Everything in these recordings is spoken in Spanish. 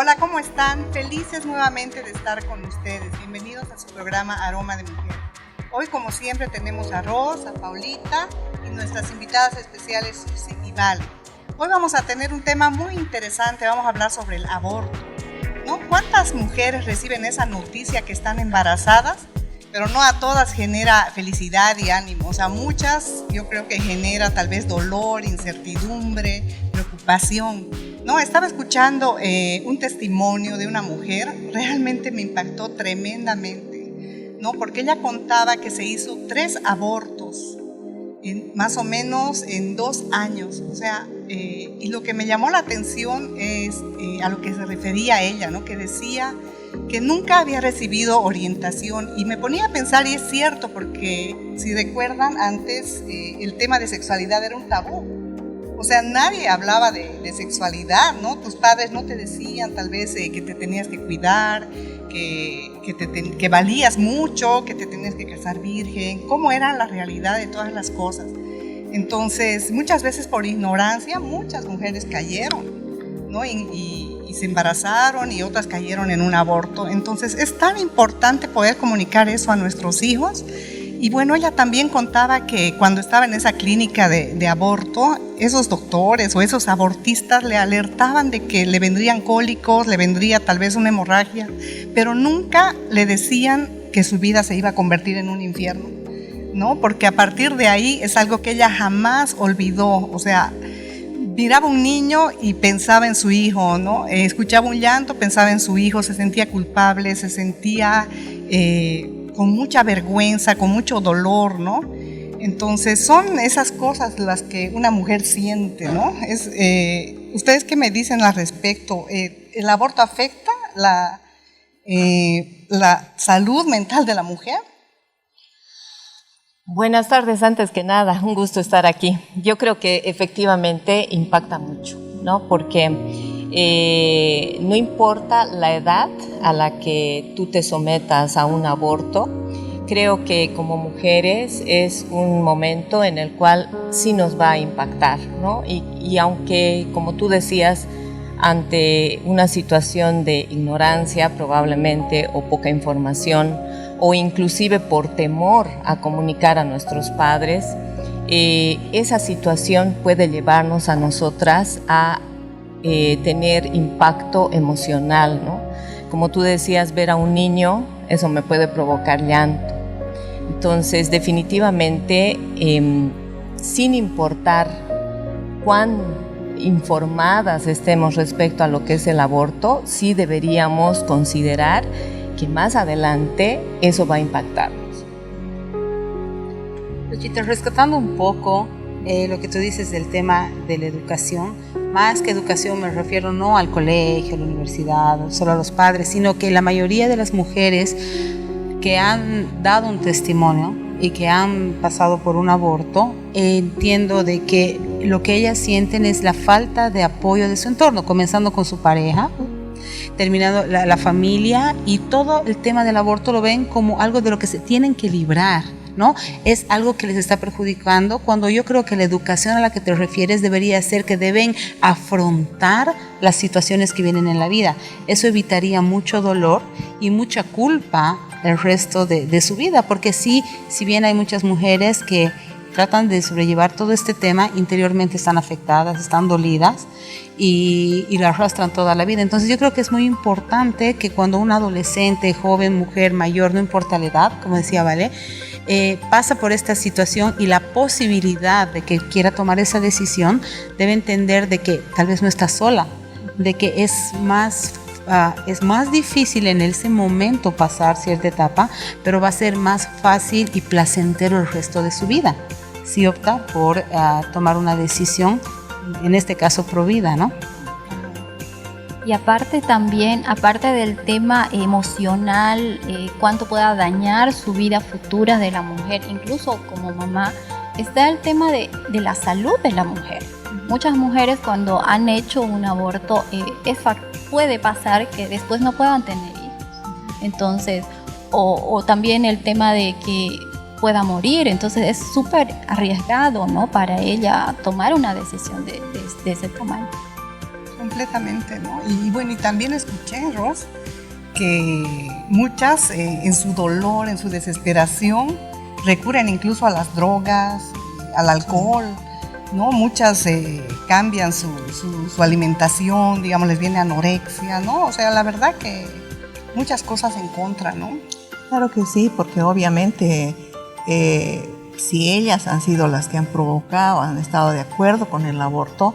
Hola, ¿cómo están? Felices nuevamente de estar con ustedes. Bienvenidos a su programa Aroma de Mujer. Hoy, como siempre, tenemos a Ros, a Paulita y nuestras invitadas especiales, Susi y Vale. Hoy vamos a tener un tema muy interesante, vamos a hablar sobre el aborto, ¿no? ¿Cuántas mujeres reciben esa noticia que están embarazadas? Pero no a todas genera felicidad y ánimo, o sea, muchas yo creo que genera tal vez dolor, incertidumbre, preocupación. No, estaba escuchando un testimonio de una mujer, realmente me impactó tremendamente, ¿no? Porque ella contaba que se hizo 3 abortos, más o menos en 2 años, o sea, y lo que me llamó la atención es a lo que se refería ella, ¿no? Que decía que nunca había recibido orientación, y me ponía a pensar, y es cierto, porque si recuerdan, antes el tema de sexualidad era un tabú. O sea, nadie hablaba de sexualidad, ¿no? Tus padres no te decían tal vez que te tenías que cuidar, que valías mucho, que te tenías que casar virgen, cómo era la realidad de todas las cosas. Entonces, muchas veces por ignorancia, muchas mujeres cayeron, ¿no? Y se embarazaron y otras cayeron en un aborto. Entonces, es tan importante poder comunicar eso a nuestros hijos. Y bueno, ella también contaba que cuando estaba en esa clínica de aborto, esos doctores o esos abortistas le alertaban de que le vendrían cólicos, le vendría tal vez una hemorragia, pero nunca le decían que su vida se iba a convertir en un infierno, ¿no? Porque a partir de ahí es algo que ella jamás olvidó. O sea, miraba un niño y pensaba en su hijo, ¿no? Escuchaba un llanto, pensaba en su hijo, se sentía culpable, se sentía con mucha vergüenza, con mucho dolor, ¿no? Entonces son esas cosas las que una mujer siente, ¿no? ¿Ustedes qué me dicen al respecto? ¿El aborto afecta la salud mental de la mujer? Buenas tardes, antes que nada, un gusto estar aquí. Yo creo que efectivamente impacta mucho, ¿no? Porque no importa la edad a la que tú te sometas a un aborto, creo que como mujeres es un momento en el cual sí nos va a impactar, ¿no? Y aunque, como tú decías, ante una situación de ignorancia probablemente o poca información, o inclusive por temor a comunicar a nuestros padres, esa situación puede llevarnos a nosotras a tener impacto emocional, ¿no? Como tú decías, ver a un niño, eso me puede provocar llanto. Entonces, definitivamente, sin importar cuán informadas estemos respecto a lo que es el aborto, sí deberíamos considerar que más adelante eso va a impactarnos. Luchita, rescatando un poco lo que tú dices del tema de la educación, más que educación me refiero no al colegio, a la universidad, solo a los padres, sino que la mayoría de las mujeres que han dado un testimonio y que han pasado por un aborto, entiendo de que lo que ellas sienten es la falta de apoyo de su entorno, comenzando con su pareja, terminando la familia, y todo el tema del aborto lo ven como algo de lo que se tienen que librar, ¿no? Es algo que les está perjudicando, cuando yo creo que la educación a la que te refieres debería ser que deben afrontar las situaciones que vienen en la vida. Eso evitaría mucho dolor y mucha culpa el resto de su vida, porque sí, si bien hay muchas mujeres que tratan de sobrellevar todo este tema, interiormente están afectadas, están dolidas y lo arrastran toda la vida. Entonces yo creo que es muy importante que cuando un adolescente, joven, mujer, mayor, no importa la edad, como decía Vale, pasa por esta situación y la posibilidad de que quiera tomar esa decisión, debe entender de que tal vez no está sola, de que es más difícil en ese momento pasar cierta etapa, pero va a ser más fácil y placentero el resto de su vida si opta por tomar una decisión, en este caso pro vida, ¿no? Y aparte también, aparte del tema emocional, cuánto pueda dañar su vida futura de la mujer, incluso como mamá, está el tema de la salud de la mujer. Muchas mujeres cuando han hecho un aborto, puede pasar que después no puedan tener hijos. Entonces, o también el tema de que pueda morir, entonces es súper arriesgado, ¿no? Para ella tomar una decisión de ese tamaño. completamente, ¿no? Y bueno, y también escuché, Ros, que muchas en su dolor, en su desesperación, recurren incluso a las drogas, al alcohol, ¿no? Muchas cambian su alimentación, digamos, les viene anorexia, ¿no? O sea, la verdad que muchas cosas en contra, ¿no? Claro que sí, porque obviamente si ellas han sido las que han provocado, han estado de acuerdo con el aborto,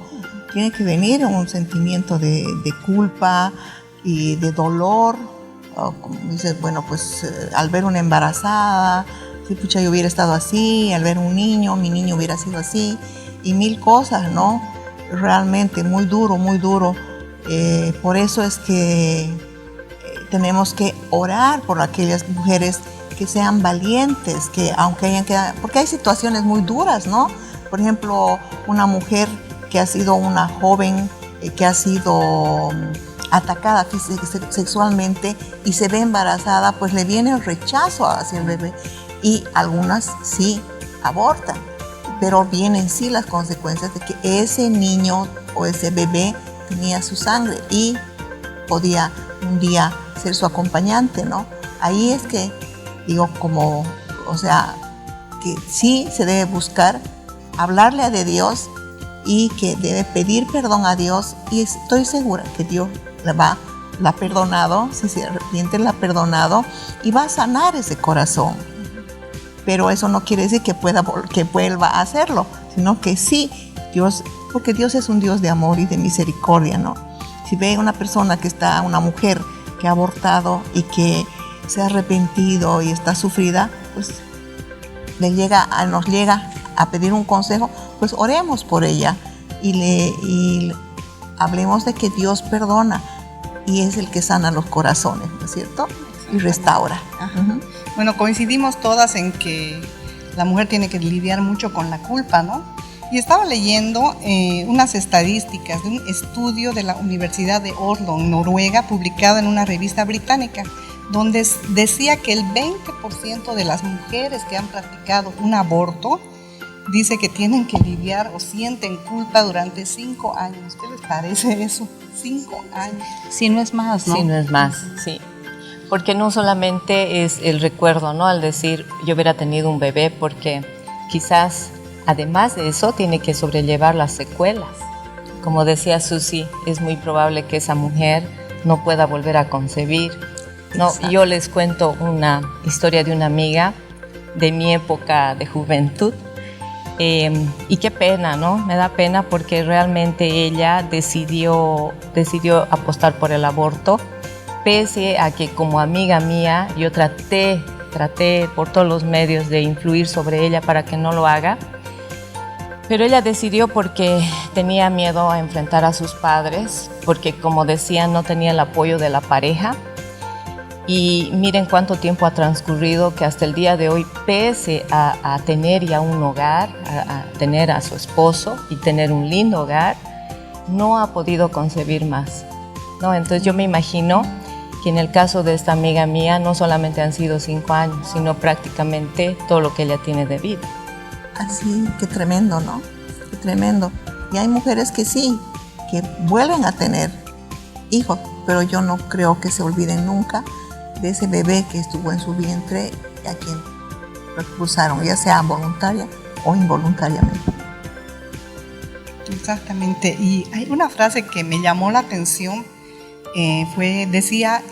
tiene que venir un sentimiento de culpa y de dolor, como dices, bueno, pues al ver una embarazada, si pucha yo hubiera estado así, al ver un niño, mi niño hubiera sido así, y mil cosas, ¿no? Realmente muy duro, muy duro. Por eso es que tenemos que orar por aquellas mujeres que sean valientes, que aunque hayan quedado, porque hay situaciones muy duras, ¿no? Por ejemplo, una mujer que ha sido una joven, que ha sido atacada sexualmente y se ve embarazada, pues le viene el rechazo hacia el bebé y algunas sí abortan, pero vienen sí las consecuencias de que ese niño o ese bebé tenía su sangre y podía un día ser su acompañante, ¿no? Ahí es que digo como, o sea, que sí se debe buscar hablarle de Dios y que debe pedir perdón a Dios, y estoy segura que Dios la ha perdonado, si se arrepiente la ha perdonado y va a sanar ese corazón. Pero eso no quiere decir que vuelva a hacerlo, sino que sí, Dios, porque Dios es un Dios de amor y de misericordia, ¿no? Si ve una persona una mujer que ha abortado y que se ha arrepentido y está sufrida, pues nos llega a pedir un consejo, pues oremos por ella y hablemos de que Dios perdona y es el que sana los corazones, ¿no es cierto? Y restaura. Uh-huh. Bueno, coincidimos todas en que la mujer tiene que lidiar mucho con la culpa, ¿no? Y estaba leyendo unas estadísticas de un estudio de la Universidad de Oslo, en Noruega, publicado en una revista británica, donde decía que el 20% de las mujeres que han practicado un aborto dice que tienen que lidiar o sienten culpa durante 5 años. ¿Qué les parece eso? 5 años. Si no es más, ¿no? Si no es más, sí. Porque no solamente es el recuerdo, ¿no? Al decir, yo hubiera tenido un bebé, porque quizás, además de eso, tiene que sobrellevar las secuelas. Como decía Susi, es muy probable que esa mujer no pueda volver a concebir. No, yo les cuento una historia de una amiga de mi época de juventud. Y qué pena, ¿no? Me da pena porque realmente ella decidió apostar por el aborto, pese a que como amiga mía yo traté por todos los medios de influir sobre ella para que no lo haga, pero ella decidió porque tenía miedo a enfrentar a sus padres, porque como decía no tenía el apoyo de la pareja. Y miren cuánto tiempo ha transcurrido, que hasta el día de hoy, pese a tener ya un hogar, a tener a su esposo y tener un lindo hogar, no ha podido concebir más, ¿no? Entonces yo me imagino que en el caso de esta amiga mía no solamente han sido 5 años, sino prácticamente todo lo que ella tiene de vida. Así, qué tremendo, ¿no? Qué tremendo. Y hay mujeres que sí, que vuelven a tener hijos, pero yo no creo que se olviden nunca de ese bebé que estuvo en su vientre y a quien lo expulsaron, ya sea voluntaria o involuntariamente. Exactamente. Y hay una frase que me llamó la atención, decía,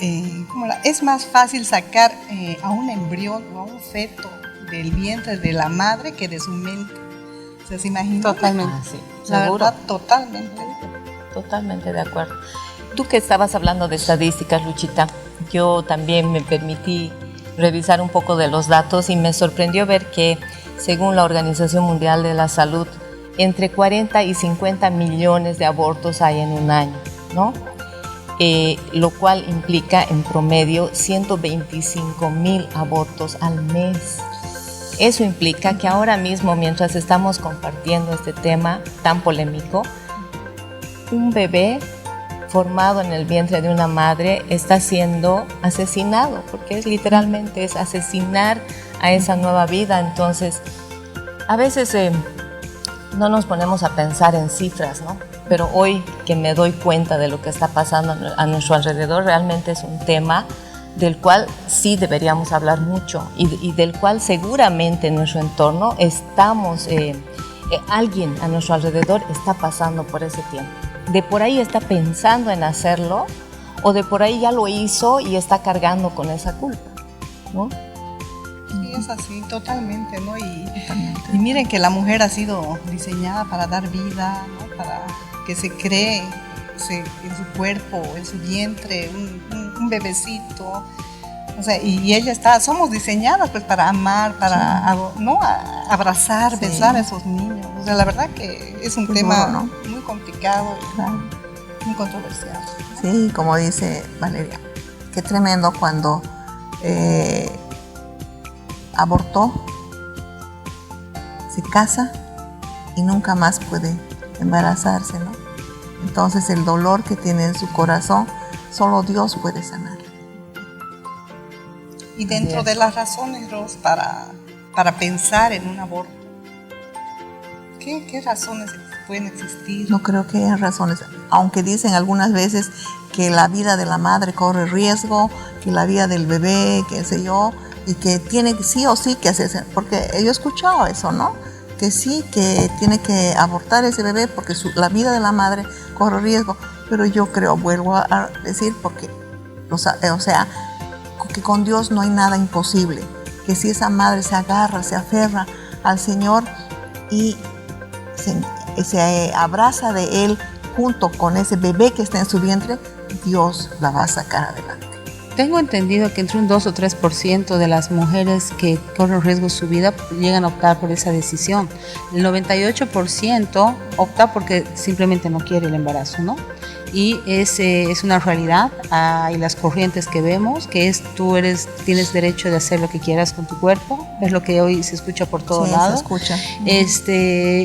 es más fácil sacar a un embrión o a un feto del vientre de la madre que de su mente. ¿Se imagina? Totalmente. Sí, la seguro. verdad, totalmente. Totalmente de acuerdo. Tú que estabas hablando de estadísticas, Luchita, yo también me permití revisar un poco de los datos y me sorprendió ver que, según la Organización Mundial de la Salud, entre 40 y 50 millones de abortos hay en un año, ¿no? Lo cual implica en promedio 125,000 abortos al mes. Eso implica que ahora mismo, mientras estamos compartiendo este tema tan polémico, un bebé formado en el vientre de una madre está siendo asesinado, porque literalmente es asesinar a esa nueva vida. Entonces, a veces no nos ponemos a pensar en cifras, ¿no? pero hoy que me doy cuenta de lo que está pasando a nuestro alrededor, realmente es un tema del cual sí deberíamos hablar mucho y del cual seguramente en nuestro entorno estamos, alguien a nuestro alrededor está pasando por ese tiempo. De por ahí está pensando en hacerlo o de por ahí ya lo hizo y está cargando con esa culpa, ¿no? Sí, es así, totalmente, ¿no? Y miren que la mujer ha sido diseñada para dar vida, ¿no? Para que se cree en su cuerpo, en su vientre, un bebecito. O sea, y ella somos diseñadas pues para amar, para ¿no? Abrazar, besar a esos niños. O sea, la verdad que es un tema duro, ¿no? Muy complicado y muy controversial. Sí, como dice Valeria, qué tremendo cuando abortó, se casa y nunca más puede embarazarse, ¿no? Entonces el dolor que tiene en su corazón, solo Dios puede sanar. Y dentro de las razones, Ros, para pensar en un aborto, ¿qué razones pueden existir? No creo que haya razones, aunque dicen algunas veces que la vida de la madre corre riesgo, que la vida del bebé, qué sé yo, y que tiene sí o sí que hacerse, porque yo he escuchado eso, ¿no? Que sí, que tiene que abortar ese bebé porque la vida de la madre corre riesgo, pero yo creo, vuelvo a decir, porque, o sea, que con Dios no hay nada imposible, que si esa madre se agarra, se aferra al Señor y se abraza de Él junto con ese bebé que está en su vientre, Dios la va a sacar adelante. Tengo entendido que entre un 2 o 3% de las mujeres que corren riesgo de su vida llegan a optar por esa decisión. El 98% opta porque simplemente no quiere el embarazo, ¿no? Y es una realidad. Hay las corrientes que vemos, que es tienes derecho de hacer lo que quieras con tu cuerpo, es lo que hoy se escucha por todos lados. Se escucha.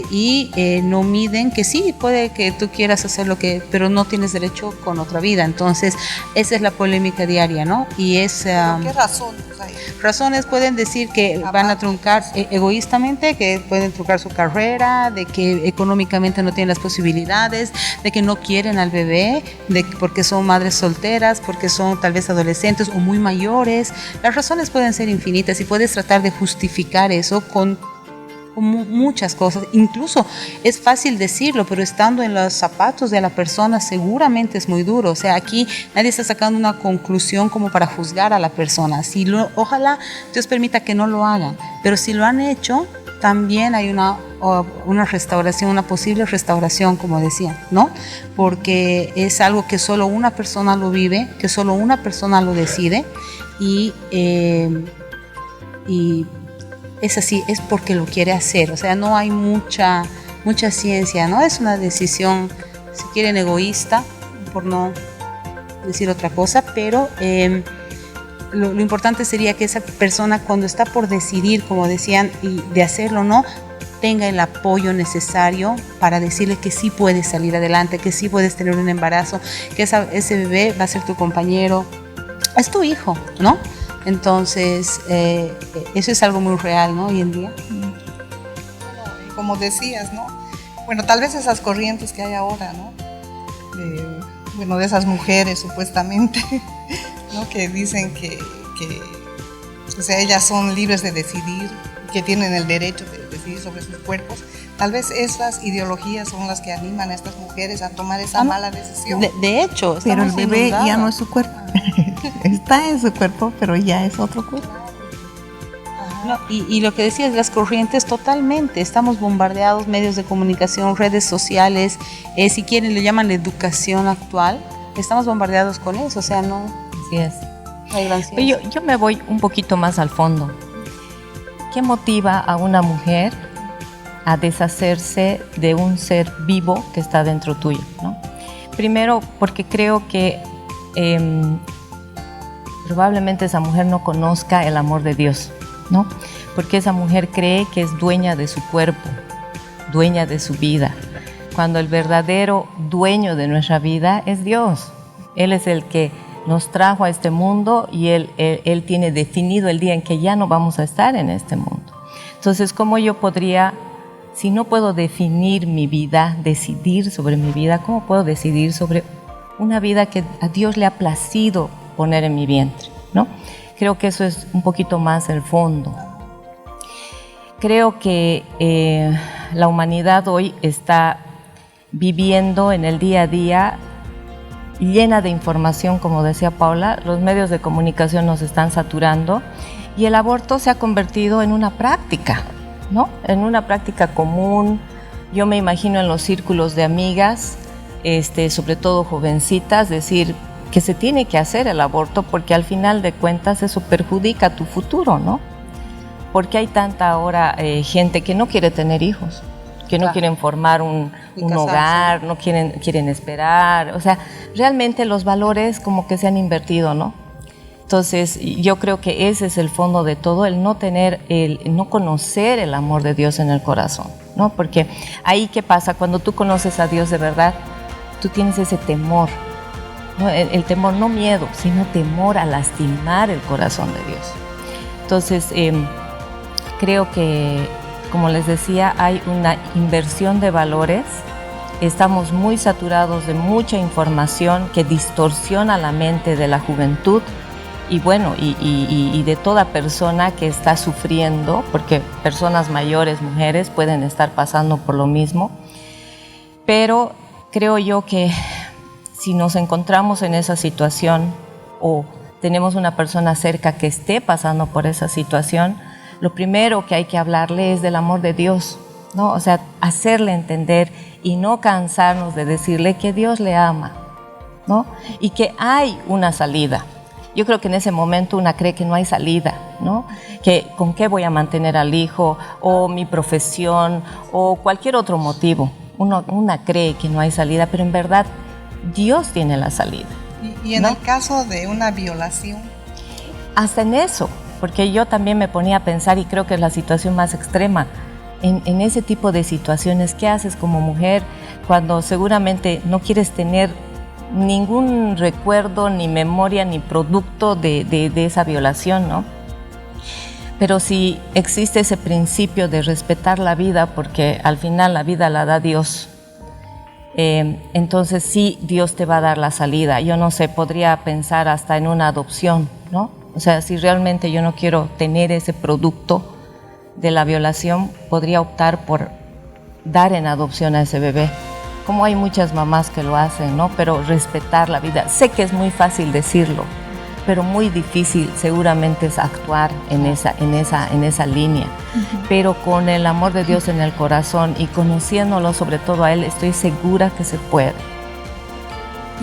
Y no miden que sí, puede que tú quieras hacer pero no tienes derecho con otra vida. Entonces, esa es la polémica diaria, ¿no? Y ¿Qué razones hay? Razones pueden decir que van a truncar egoístamente, que pueden truncar su carrera, de que económicamente no tienen las posibilidades, de que no quieren al bebé, porque son madres solteras, porque son tal vez adolescentes o muy mayores. Las razones pueden ser infinitas y puedes tratar de justificar eso con muchas cosas. Incluso es fácil decirlo, pero estando en los zapatos de la persona seguramente es muy duro. O sea, aquí nadie está sacando una conclusión como para juzgar a la persona. Ojalá Dios permita que no lo hagan, pero si lo han hecho, también hay una restauración, una posible restauración, como decía, ¿no? Porque es algo que solo una persona lo vive, que solo una persona lo decide y es así, es porque lo quiere hacer. O sea, no hay mucha ciencia, ¿no? Es una decisión, si quieren, egoísta, por no decir otra cosa, pero lo importante sería que esa persona, cuando está por decidir, como decían, y de hacerlo o no, tenga el apoyo necesario para decirle que sí puedes salir adelante, que sí puedes tener un embarazo, que ese bebé va a ser tu compañero, es tu hijo, ¿no? Entonces, eso es algo muy real, ¿no? Hoy en día. Como decías, ¿no? Bueno, tal vez esas corrientes que hay ahora, ¿no? De esas mujeres supuestamente, ¿no? Que dicen que o sea, ellas son libres de decidir, que tienen el derecho de decidir sobre sus cuerpos. Tal vez esas ideologías son las que animan a estas mujeres a tomar esa mala decisión. De hecho, pero el bebé ya no es su cuerpo. Está en su cuerpo, pero ya es otro cuerpo. No, y lo que decías, las corrientes, totalmente. Estamos bombardeados, medios de comunicación, redes sociales, si quieren le llaman la educación actual. Estamos bombardeados con eso, o sea, no. Así es. Yo me voy un poquito más al fondo. ¿Qué motiva a una mujer a deshacerse de un ser vivo que está dentro tuyo, ¿no? Primero, porque creo que probablemente esa mujer no conozca el amor de Dios, ¿no? Porque esa mujer cree que es dueña de su cuerpo, dueña de su vida, cuando el verdadero dueño de nuestra vida es Dios. Él es el que nos trajo a este mundo y él tiene definido el día en que ya no vamos a estar en este mundo. Entonces, ¿cómo yo podría si no puedo definir mi vida, decidir sobre mi vida, ¿cómo puedo decidir sobre una vida que a Dios le ha placido poner en mi vientre, ¿no? Creo que eso es un poquito más el fondo. Creo que la humanidad hoy está viviendo en el día a día llena de información, como decía Paula. Los medios de comunicación nos están saturando y el aborto se ha convertido en una práctica, ¿no? En una práctica común. Yo me imagino en los círculos de amigas, sobre todo jovencitas, decir que se tiene que hacer el aborto porque al final de cuentas eso perjudica tu futuro, ¿no? Porque hay tanta ahora gente que no quiere tener hijos, que no quieren formar un hogar, no quieren esperar. O sea, realmente los valores como que se han invertido, ¿no? Entonces, yo creo que ese es el fondo de todo, el no conocer el amor de Dios en el corazón, ¿no? Porque ahí, ¿qué pasa? Cuando tú conoces a Dios de verdad, tú tienes ese temor, ¿no? El temor, no miedo, sino temor a lastimar el corazón de Dios. Entonces, creo que, como les decía, hay una inversión de valores. Estamos muy saturados de mucha información que distorsiona la mente de la juventud y bueno, y de toda persona que está sufriendo, porque personas mayores, mujeres, pueden estar pasando por lo mismo. Pero creo yo que si nos encontramos en esa situación o tenemos una persona cerca que esté pasando por esa situación, lo primero que hay que hablarle es del amor de Dios, ¿no? O sea, hacerle entender y no cansarnos de decirle que Dios le ama, ¿no? Y que hay una salida. Yo creo que en ese momento una cree que no hay salida, ¿no? Que con qué voy a mantener al hijo, o mi profesión, o cualquier otro motivo. Una cree que no hay salida, pero en verdad Dios tiene la salida. Y en ¿no? el caso de una violación. Hasta en eso, porque yo también me ponía a pensar, y creo que es la situación más extrema, en ese tipo de situaciones, ¿qué haces como mujer cuando seguramente no quieres tener ningún recuerdo, ni memoria, ni producto de esa violación, ¿no? Pero si existe ese principio de respetar la vida, porque al final la vida la da Dios, entonces sí, Dios te va a dar la salida. Yo no sé, podría pensar hasta en una adopción, ¿no? O sea, si realmente yo no quiero tener ese producto de la violación, podría optar por dar en adopción a ese bebé. Como hay muchas mamás que lo hacen, ¿no? Pero respetar la vida. Sé que es muy fácil decirlo, pero muy difícil seguramente es actuar en esa línea. Pero con el amor de Dios en el corazón y conociéndolo sobre todo a Él, estoy segura que se puede.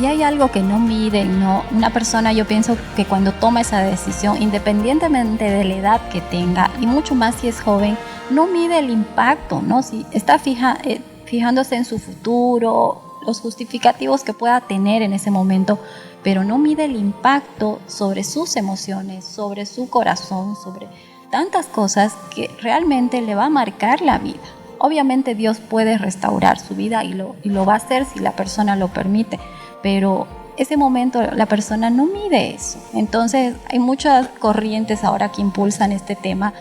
Y hay algo que no mide, ¿no? Una persona, yo pienso que cuando toma esa decisión, independientemente de la edad que tenga, y mucho más si es joven, no mide el impacto, ¿no? Si está fijándose en su futuro, los justificativos que pueda tener en ese momento, pero no mide el impacto sobre sus emociones, sobre su corazón, sobre tantas cosas que realmente le va a marcar la vida. Obviamente Dios puede restaurar su vida y lo va a hacer si la persona lo permite, pero ese momento la persona no mide eso. Entonces hay muchas corrientes ahora que impulsan este tema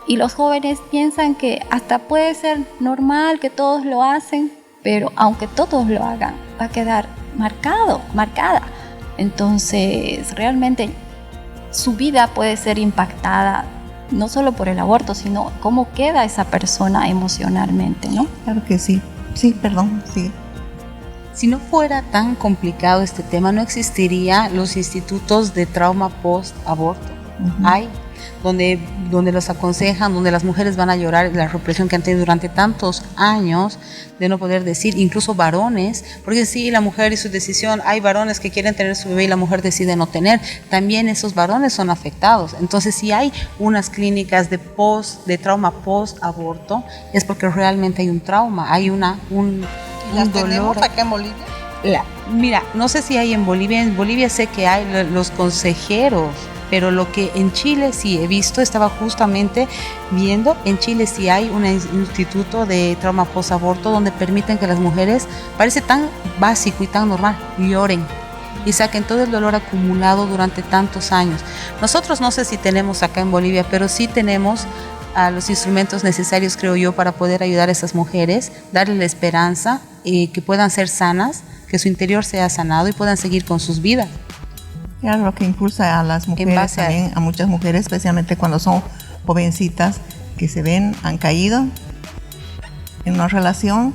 y los jóvenes piensan que hasta puede ser normal, que todos lo hacen, pero aunque todos lo hagan, va a quedar marcada. Entonces realmente su vida puede ser impactada no solo por el aborto, sino cómo queda esa persona emocionalmente, ¿no? Claro que sí. Sí, perdón, sí. Si no fuera tan complicado este tema, no existiría los institutos de trauma post-aborto. Hay, donde los aconsejan, donde las mujeres van a llorar la represión que han tenido durante tantos años de no poder decir, incluso varones, porque sí, la mujer y su decisión, hay varones que quieren tener su bebé y la mujer decide no tener, también esos varones son afectados. Entonces, si hay unas clínicas de trauma post-aborto, es porque realmente hay un trauma, hay un ¿Las dolor. tenemos acá en Bolivia? Mira, no sé si hay en Bolivia sé que hay los consejeros, pero lo que en Chile sí he visto, estaba justamente viendo, en Chile sí hay un instituto de trauma post-aborto donde permiten que las mujeres, parece tan básico y tan normal, lloren y saquen todo el dolor acumulado durante tantos años. Nosotros no sé si tenemos acá en Bolivia, pero sí tenemos a los instrumentos necesarios, creo yo, para poder ayudar a esas mujeres, darles la esperanza y que puedan ser sanas, que su interior sea sanado y puedan seguir con sus vidas. Claro, lo que impulsa a las mujeres también, a muchas mujeres, especialmente cuando son jovencitas, que se ven, han caído en una relación,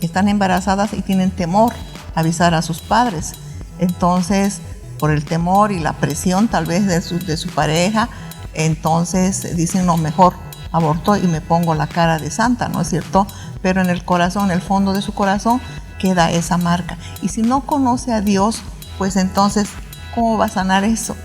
están embarazadas y tienen temor a avisar a sus padres. Entonces, por el temor y la presión tal vez de su pareja, entonces dicen, no, mejor aborto y me pongo la cara de santa, ¿no es cierto? Pero en el corazón, en el fondo de su corazón, queda esa marca. Y si no conoce a Dios, pues entonces, ¿cómo va a sanar eso?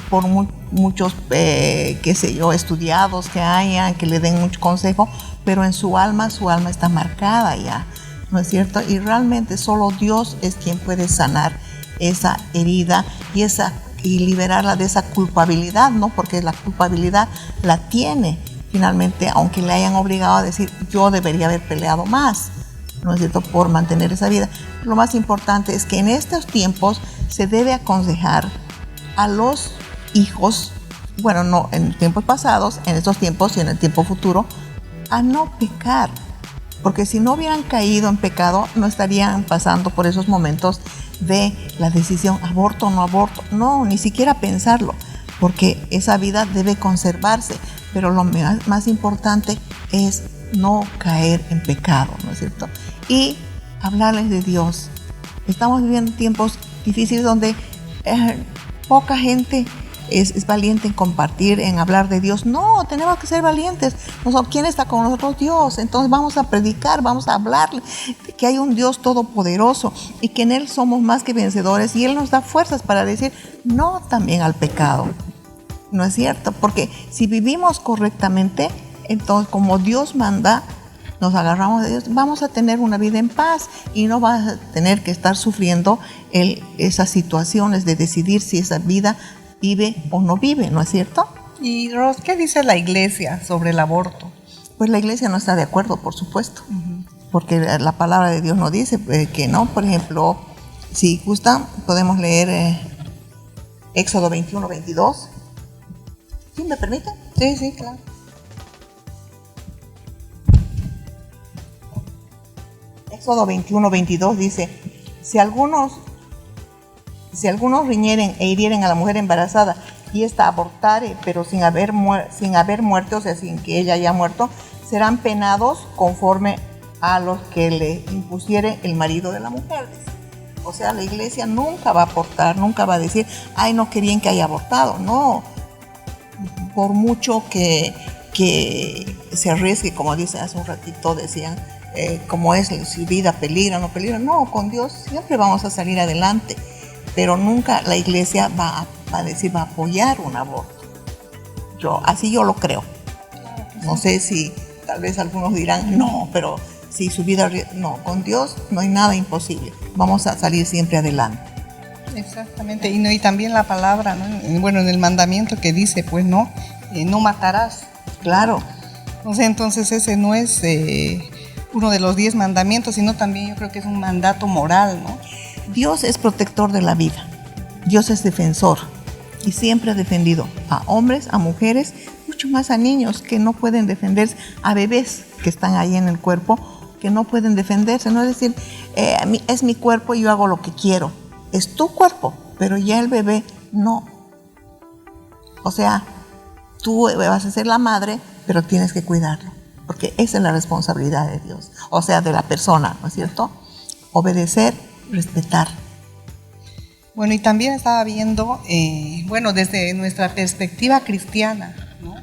Por muchos, qué sé yo, estudiados que hayan, que le den mucho consejo, pero en su alma está marcada ya, ¿no es cierto? Y realmente solo Dios es quien puede sanar esa herida y liberarla de esa culpabilidad, ¿no? Porque la culpabilidad la tiene finalmente, aunque le hayan obligado a decir, yo debería haber peleado más, ¿no es cierto?, por mantener esa vida. Lo más importante es que en estos tiempos se debe aconsejar a los hijos, bueno, no en tiempos pasados, en estos tiempos y en el tiempo futuro, a no pecar. Porque si no hubieran caído en pecado, no estarían pasando por esos momentos de la decisión, aborto o no aborto. No, ni siquiera pensarlo, porque esa vida debe conservarse. Pero lo más importante es no caer en pecado, ¿no es cierto? Y hablarles de Dios. Estamos viviendo tiempos difíciles donde poca gente es valiente en compartir, en hablar de Dios. No, tenemos que ser valientes. ¿Quién está con nosotros? Dios. Entonces vamos a predicar, vamos a hablarle de que hay un Dios todopoderoso y que en Él somos más que vencedores y Él nos da fuerzas para decir no también al pecado. ¿No es cierto? Porque si vivimos correctamente, entonces como Dios manda, nos agarramos de Dios, vamos a tener una vida en paz y no vas a tener que estar sufriendo esas situaciones de decidir si esa vida vive o no vive, ¿no es cierto? Y Ros, ¿qué dice la iglesia sobre el aborto? Pues la iglesia no está de acuerdo, por supuesto, porque la palabra de Dios no dice que no. Por ejemplo, si gustan, podemos leer Éxodo 21, 22. ¿Sí me permiten? Sí, claro. Éxodo 21, 22 dice, si algunos riñeren e hirieren a la mujer embarazada y ésta abortare, pero sin haber muerto, o sea, sin que ella haya muerto, serán penados conforme a los que le impusiere el marido de la mujer. O sea, la iglesia nunca va a abortar, nunca va a decir, ay, no querían que haya abortado. No, por mucho que se arriesgue, como dice hace un ratito, decían, como es su vida, peligra o no peligra. No, con Dios siempre vamos a salir adelante. Pero nunca la iglesia va a decir, va a apoyar un aborto. Así yo lo creo. No sé si tal vez algunos dirán, no, pero si su vida, no, con Dios no hay nada imposible. Vamos a salir siempre adelante. Exactamente, y también la palabra, ¿no? Bueno, en el mandamiento que dice, pues no matarás. Claro. O sea, entonces ese no es uno de los 10 mandamientos, sino también yo creo que es un mandato moral, ¿no? Dios es protector de la vida, Dios es defensor y siempre ha defendido a hombres, a mujeres, mucho más a niños que no pueden defenderse, a bebés que están ahí en el cuerpo que no pueden defenderse. No es decir, es mi cuerpo y yo hago lo que quiero, es tu cuerpo, pero ya el bebé no. O sea, tú vas a ser la madre, pero tienes que cuidarlo, porque esa es la responsabilidad de Dios, o sea, de la persona, ¿no es cierto? Obedecer, respetar. Bueno, y también estaba viendo, desde nuestra perspectiva cristiana, ¿no?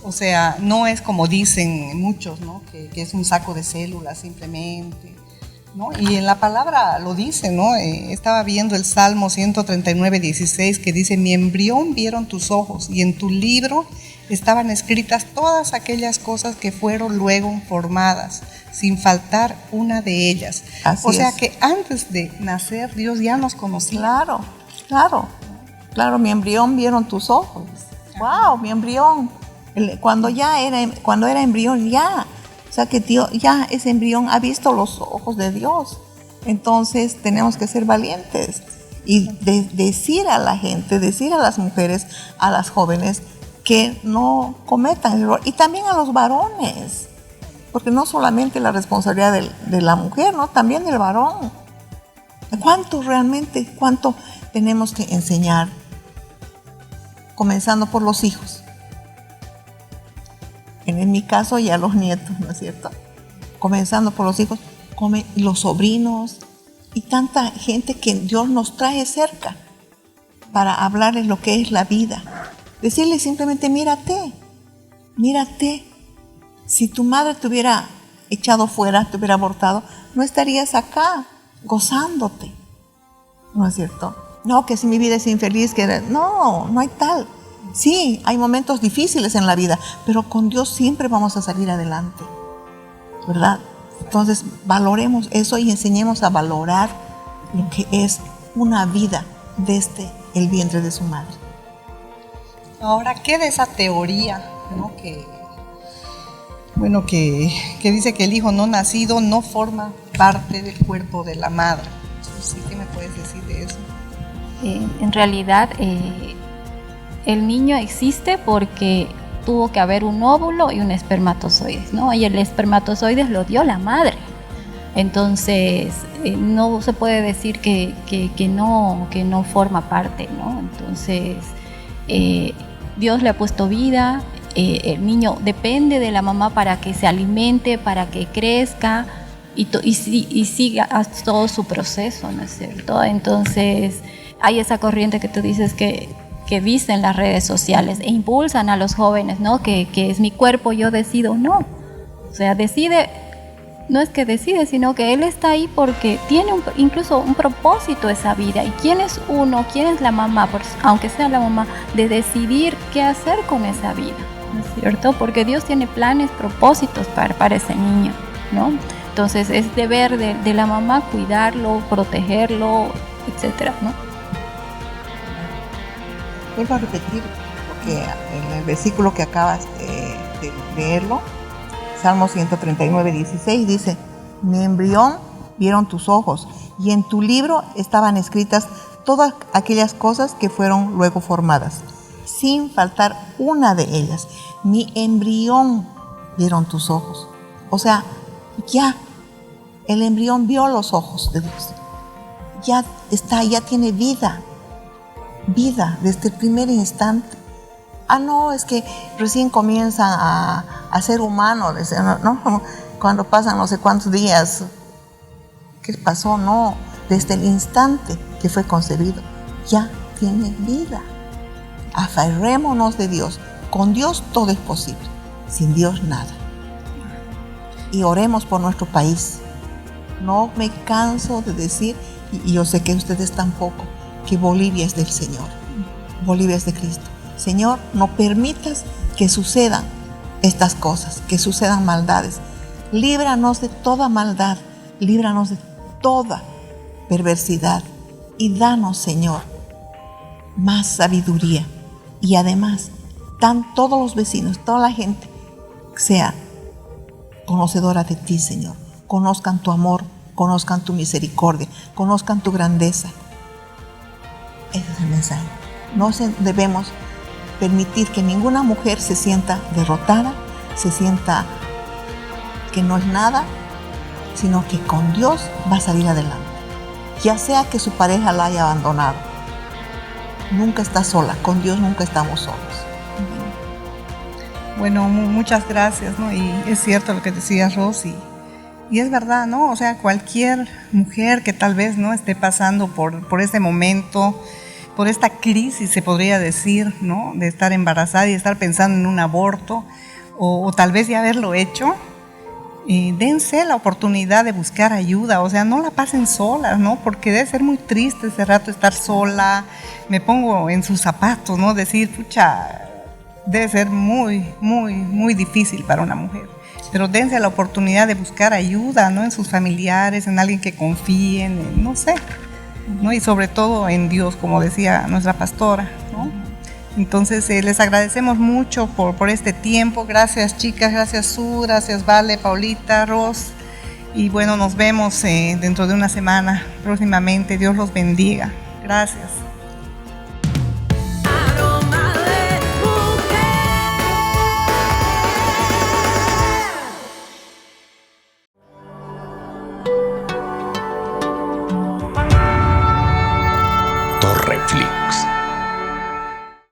O sea, no es como dicen muchos, ¿no? Que es un saco de células simplemente, ¿no? Y en la palabra lo dice, ¿no? Estaba viendo el Salmo 139, 16, que dice, mi embrión vieron tus ojos y en tu libro estaban escritas todas aquellas cosas que fueron luego formadas, sin faltar una de ellas. Así o sea es. que antes de nacer Dios ya nos conocía. Claro, mi embrión vieron tus ojos. Wow, mi embrión. Cuando era embrión ya. O sea que Dios, ya ese embrión ha visto los ojos de Dios. Entonces tenemos que ser valientes y decir a la gente, decir a las mujeres, a las jóvenes, que no cometan el error. Y también a los varones, porque no solamente la responsabilidad de la mujer, ¿no? También del varón. ¿Cuánto tenemos que enseñar? Comenzando por los hijos. En mi caso ya los nietos, ¿no es cierto? Comenzando por los hijos, los sobrinos y tanta gente que Dios nos trae cerca para hablarles lo que es la vida. Decirles simplemente, mírate. Si tu madre te hubiera echado fuera, te hubiera abortado, no estarías acá gozándote. ¿No es cierto? No, que si mi vida es infeliz, no hay tal. Sí, hay momentos difíciles en la vida, pero con Dios siempre vamos a salir adelante, ¿verdad? Entonces, valoremos eso y enseñemos a valorar lo que es una vida desde el vientre de su madre. Ahora, ¿qué de esa teoría, ¿no? que dice que el hijo no nacido no forma parte del cuerpo de la madre? ¿Sí? ¿Qué me puedes decir de eso? En realidad, el niño existe porque tuvo que haber un óvulo y un espermatozoide, ¿no? Y el espermatozoide lo dio la madre. Entonces, no se puede decir que no forma parte, ¿no? Entonces, Dios le ha puesto vida, el niño depende de la mamá para que se alimente, para que crezca y siga todo su proceso, ¿no es cierto? Entonces, hay esa corriente que tú dices que dicen las redes sociales e impulsan a los jóvenes, ¿no? Que es mi cuerpo, yo decido. No, o sea, no es que decide, sino que él está ahí porque tiene incluso un propósito esa vida. ¿Y quién es quién es la mamá, aunque sea la mamá, de decidir qué hacer con esa vida? ¿No es cierto? Porque Dios tiene planes, propósitos para ese niño, ¿no? Entonces es deber de la mamá cuidarlo, protegerlo, etcétera, ¿no? Vuelvo a repetir, porque en el versículo que acabas de leerlo, Salmo 139, 16, dice: mi embrión vieron tus ojos, y en tu libro estaban escritas todas aquellas cosas que fueron luego formadas, sin faltar una de ellas. Mi embrión vieron tus ojos. O sea, ya el embrión vio los ojos de Dios. Ya tiene vida desde el primer instante. No, es que recién comienzan a ser humanos, ¿no? Cuando pasan no sé cuántos días. ¿Qué pasó? No, desde el instante que fue concebido, ya tiene vida. Aferrémonos de Dios. Con Dios todo es posible, sin Dios nada. Y oremos por nuestro país. No me canso de decir, y yo sé que ustedes tampoco, que Bolivia es del Señor, Bolivia es de Cristo. Señor, no permitas que sucedan estas cosas, que sucedan maldades. Líbranos de toda maldad, líbranos de toda perversidad y danos, Señor, más sabiduría. Y además, todos los vecinos, toda la gente sea conocedora de ti, Señor. Conozcan tu amor, conozcan tu misericordia, conozcan tu grandeza. Ese es el mensaje. No debemos permitir que ninguna mujer se sienta derrotada, se sienta que no es nada, sino que con Dios va a salir adelante. Ya sea que su pareja la haya abandonado, nunca está sola, con Dios nunca estamos solos. Bueno, muchas gracias, ¿no? Y es cierto lo que decía Rosy. Y es verdad, ¿no? O sea, cualquier mujer que tal vez no esté pasando por este momento, por esta crisis, se podría decir, ¿no? De estar embarazada y estar pensando en un aborto, o tal vez ya haberlo hecho, dense la oportunidad de buscar ayuda. O sea, no la pasen solas, ¿no? Porque debe ser muy triste ese rato estar sola. Me pongo en sus zapatos, ¿no? Decir, pucha, debe ser muy, muy, muy difícil para una mujer. Pero dense la oportunidad de buscar ayuda, ¿no? En sus familiares, en alguien que confíen, no sé, ¿no? Y sobre todo en Dios, como decía nuestra pastora, ¿no? Entonces les agradecemos mucho por este tiempo. Gracias, chicas, gracias Su, gracias Vale, Paulita, Ros. Y bueno, nos vemos dentro de una semana próximamente. Dios los bendiga. Gracias.